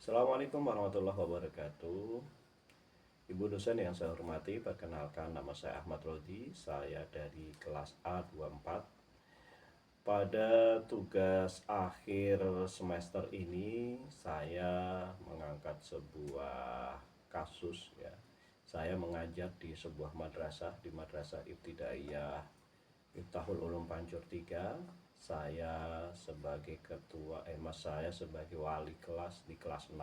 Assalamualaikum warahmatullahi wabarakatuh. Ibu dosen yang saya hormati, perkenalkan nama saya Ahmad Rodi, saya dari kelas A24. Pada tugas akhir semester ini, saya mengangkat sebuah kasus ya. Saya mengajar di sebuah madrasah, di Madrasah Ibtidaiyah Miftahul Ulum Pancur 3. Saya sebagai saya sebagai wali kelas di kelas 6.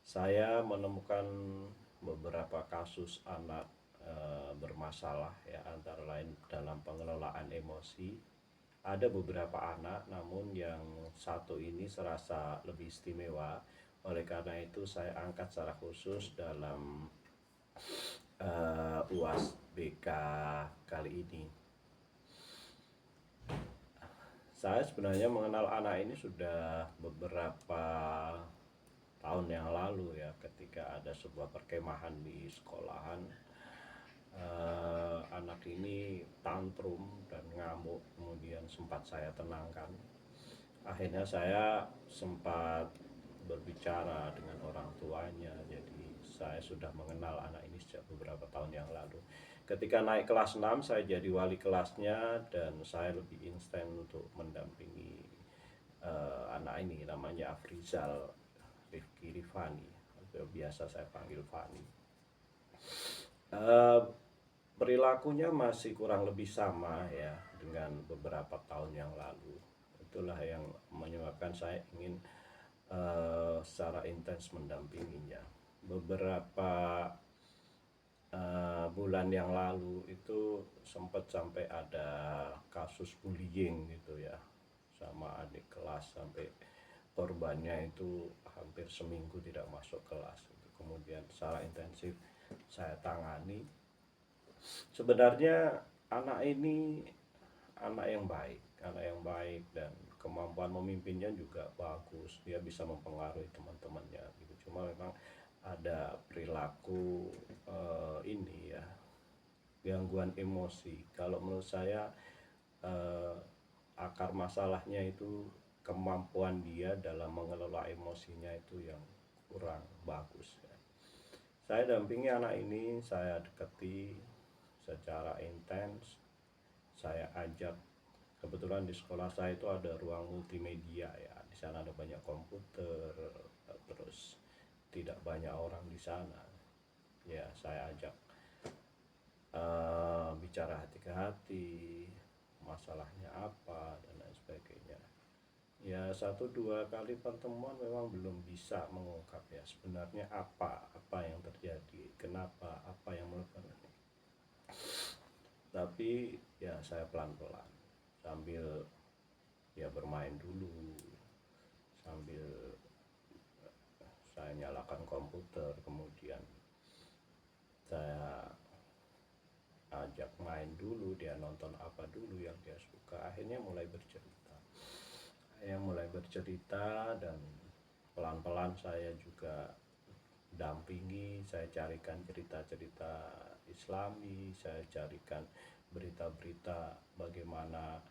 Saya menemukan beberapa kasus anak bermasalah ya, antara lain dalam pengelolaan emosi. Ada beberapa anak, namun yang satu ini serasa lebih istimewa. Oleh karena itu saya angkat secara khusus dalam UAS BK kali ini. Saya sebenarnya mengenal anak ini sudah beberapa tahun yang lalu ya, ketika ada sebuah perkemahan di sekolahan. Anak ini tantrum dan ngamuk, kemudian sempat saya tenangkan. Akhirnya saya sempat berbicara dengan orang tuanya, jadi saya sudah mengenal anak ini sejak beberapa tahun yang lalu. Ketika naik kelas 6, saya jadi wali kelasnya dan saya lebih instan untuk mendampingi anak ini. Namanya Afrizal Rifki Rifani, atau biasa saya panggil Fani. Perilakunya masih kurang lebih sama ya dengan beberapa tahun yang lalu. Itulah yang menyebabkan saya ingin secara intens mendampinginya. Beberapa bulan yang lalu itu sempat sampai ada kasus bullying gitu ya, sama adik kelas, sampai korbannya itu hampir seminggu tidak masuk kelas. Kemudian secara intensif saya tangani. Sebenarnya anak ini anak yang baik dan kemampuan memimpinnya juga bagus. Dia bisa mempengaruhi teman-temannya gitu. Cuma memang ada perilaku ini ya, gangguan emosi. Kalau menurut saya akar masalahnya itu kemampuan dia dalam mengelola emosinya itu yang kurang bagus ya. Saya dampingi anak ini, saya dekati secara intens, saya ajak. Kebetulan di sekolah saya itu ada ruang multimedia ya, di sana ada banyak komputer, terus tidak banyak orang di sana. Ya, saya ajak bicara hati ke hati, masalahnya apa dan lain sebagainya. Ya, 1-2 kali pertemuan memang belum bisa mengungkap ya sebenarnya apa yang terjadi, kenapa, apa yang menyebabkan. Tapi ya saya pelan-pelan sambil ya bermain dulu, sambil saya nyalakan komputer, kemudian saya ajak main dulu, dia nonton apa dulu yang dia suka. Akhirnya mulai bercerita dan pelan-pelan saya juga dampingi. Saya carikan cerita-cerita Islami, saya carikan berita-berita bagaimana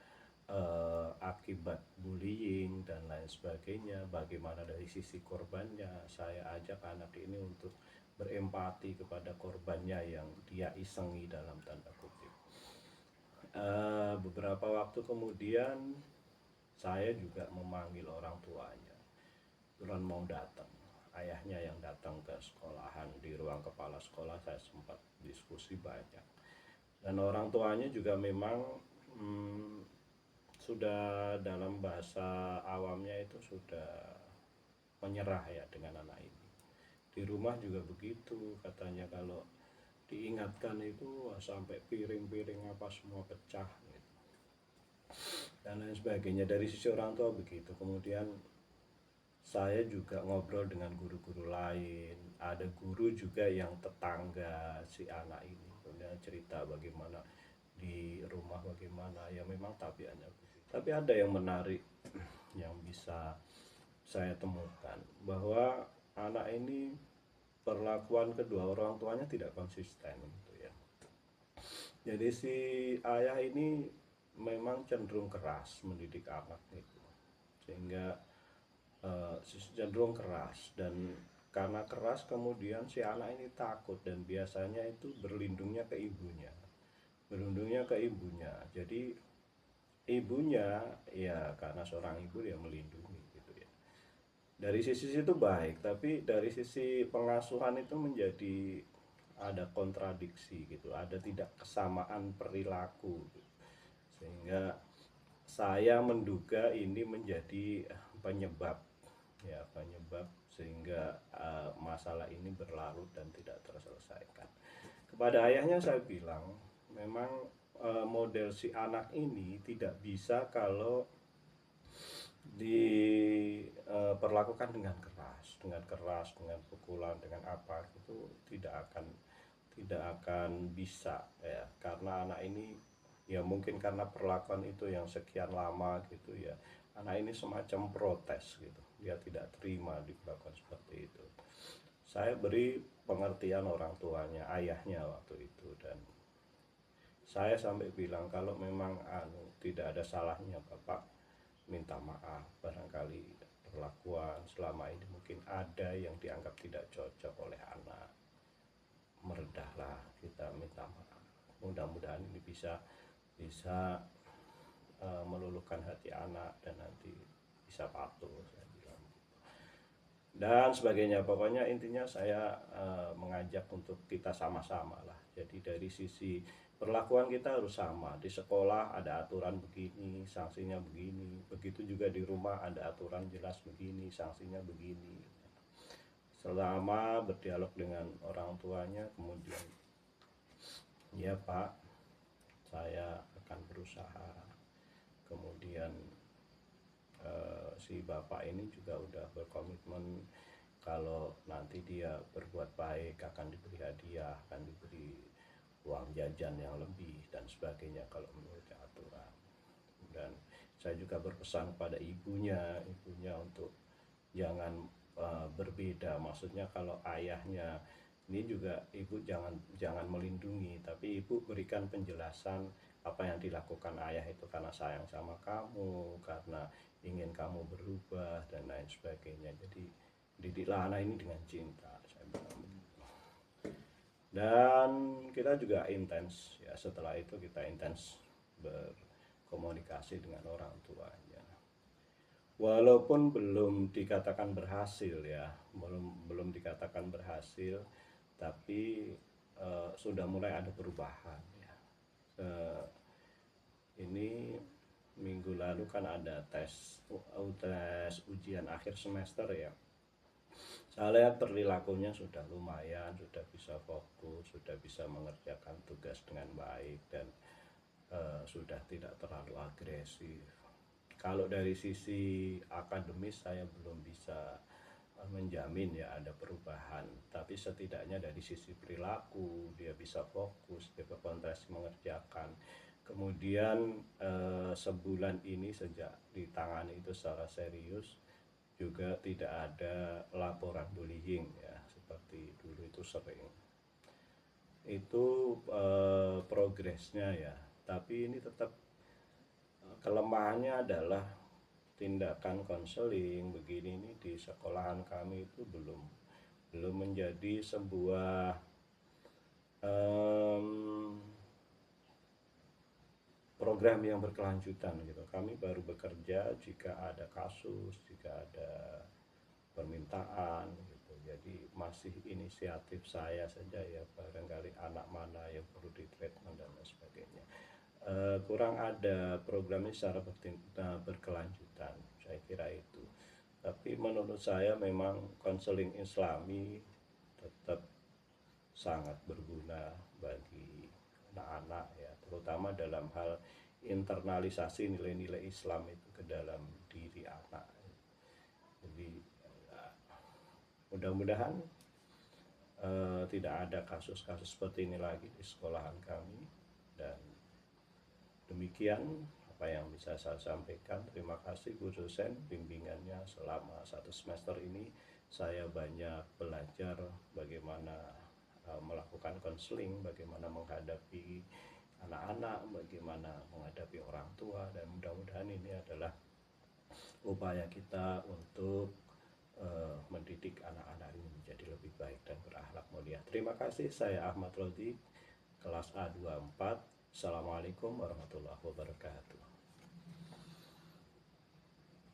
akibat bullying dan lain sebagainya, bagaimana dari sisi korbannya. Saya ajak anak ini untuk berempati kepada korbannya yang dia isengi dalam tanda kutip. Beberapa waktu kemudian saya juga memanggil orang tuanya. Kebetulan mau datang, ayahnya yang datang ke sekolahan. Di ruang kepala sekolah saya sempat diskusi banyak, dan orang tuanya juga memang sudah, dalam bahasa awamnya itu sudah menyerah ya dengan anak ini. Di rumah juga begitu, katanya kalau diingatkan itu sampai piring-piring apa semua pecah gitu, dan lain sebagainya. Dari sisi orang tua begitu. Kemudian saya juga ngobrol dengan guru-guru lain, ada guru juga yang tetangga si anak ini, kemudian cerita bagaimana di rumah, bagaimana ya memang tabiatnya. Tapi ada yang menarik yang bisa saya temukan, bahwa anak ini perlakuan kedua orang tuanya tidak konsisten gitu ya. Jadi si ayah ini memang cenderung keras mendidik anak itu, sehingga cenderung keras, dan karena keras kemudian si anak ini takut dan biasanya itu berlindungnya ke ibunya. Jadi ibunya ya karena seorang ibu dia melindungi gitu ya. Dari sisi itu baik, tapi dari sisi pengasuhan itu menjadi ada kontradiksi gitu, ada tidak kesamaan perilaku gitu. Sehingga saya menduga ini menjadi penyebab ya, penyebab sehingga masalah ini berlarut dan tidak terselesaikan. Kepada ayahnya saya bilang memang model si anak ini tidak bisa kalau diperlakukan dengan keras, dengan pukulan, dengan apa itu tidak akan bisa ya, karena anak ini ya mungkin karena perlakuan itu yang sekian lama gitu ya, anak ini semacam protes gitu, dia tidak terima diperlakukan seperti itu. Saya beri pengertian orang tuanya, ayahnya waktu itu, dan saya sampai bilang kalau memang tidak ada salahnya Bapak minta maaf, barangkali perlakuan selama ini mungkin ada yang dianggap tidak cocok oleh anak, meredahlah, kita minta maaf, mudah-mudahan ini bisa meluluhkan hati anak dan nanti bisa patuh, saya bilang, dan sebagainya. Pokoknya intinya saya mengajak untuk kita sama-sama lah. Jadi dari sisi perlakuan kita harus sama. Di sekolah ada aturan begini, sanksinya begini. Begitu juga di rumah ada aturan jelas begini, sanksinya begini. Selama berdialog dengan orang tuanya, kemudian ya Pak, saya akan berusaha. Kemudian si bapak ini juga udah berkomitmen kalau nanti dia berbuat baik akan diberi hadiah, akan diberi uang jajan yang lebih dan sebagainya kalau menurut aturan. Dan saya juga berpesan pada ibunya untuk jangan berbeda, maksudnya kalau ayahnya ini juga ibu jangan melindungi, tapi ibu berikan penjelasan apa yang dilakukan ayah itu karena sayang sama kamu, karena ingin kamu berubah dan lain sebagainya. Jadi didiklah anak ini dengan cinta, saya bilang begitu. Dan kita juga intens ya, setelah itu kita intens berkomunikasi dengan orang tuanya. Walaupun belum dikatakan berhasil ya, belum dikatakan berhasil, tapi sudah mulai ada perubahan ya. Ini minggu lalu kan ada tes ujian akhir semester ya. Saya lihat perilakunya sudah lumayan, sudah bisa fokus, sudah bisa mengerjakan tugas dengan baik, dan sudah tidak terlalu agresif. Kalau dari sisi akademis saya belum bisa menjamin ya ada perubahan, tapi setidaknya dari sisi perilaku dia bisa fokus, dia berkonsentrasi mengerjakan. Kemudian sebulan ini sejak ditangani itu secara serius juga tidak ada laporan bullying ya, seperti dulu itu sering. Itu progresnya ya, tapi ini tetap kelemahannya adalah tindakan konseling begini ini di sekolahan kami itu belum menjadi sebuah program yang berkelanjutan gitu. Kami baru bekerja jika ada kasus, jika ada permintaan gitu. Jadi masih inisiatif saya saja ya, barangkali anak mana yang perlu di treatment dan lain sebagainya. Kurang ada programnya secara berkelanjutan, saya kira itu. Tapi menurut saya memang konseling islami tetap sangat berguna bagi anak-anak ya, terutama dalam hal internalisasi nilai-nilai Islam itu ke dalam diri anak. Jadi mudah-mudahan tidak ada kasus-kasus seperti ini lagi di sekolahan kami. Dan demikian apa yang bisa saya sampaikan. Terima kasih Bu dosen bimbingannya selama 1 semester ini. Saya banyak belajar bagaimana melakukan konseling, bagaimana menghadapi anak-anak, bagaimana menghadapi orang tua, dan mudah-mudahan ini adalah upaya kita untuk mendidik anak-anak ini menjadi lebih baik dan berakhlak mulia. Terima kasih, saya Ahmad Rodi, kelas A24. Assalamualaikum warahmatullahi wabarakatuh.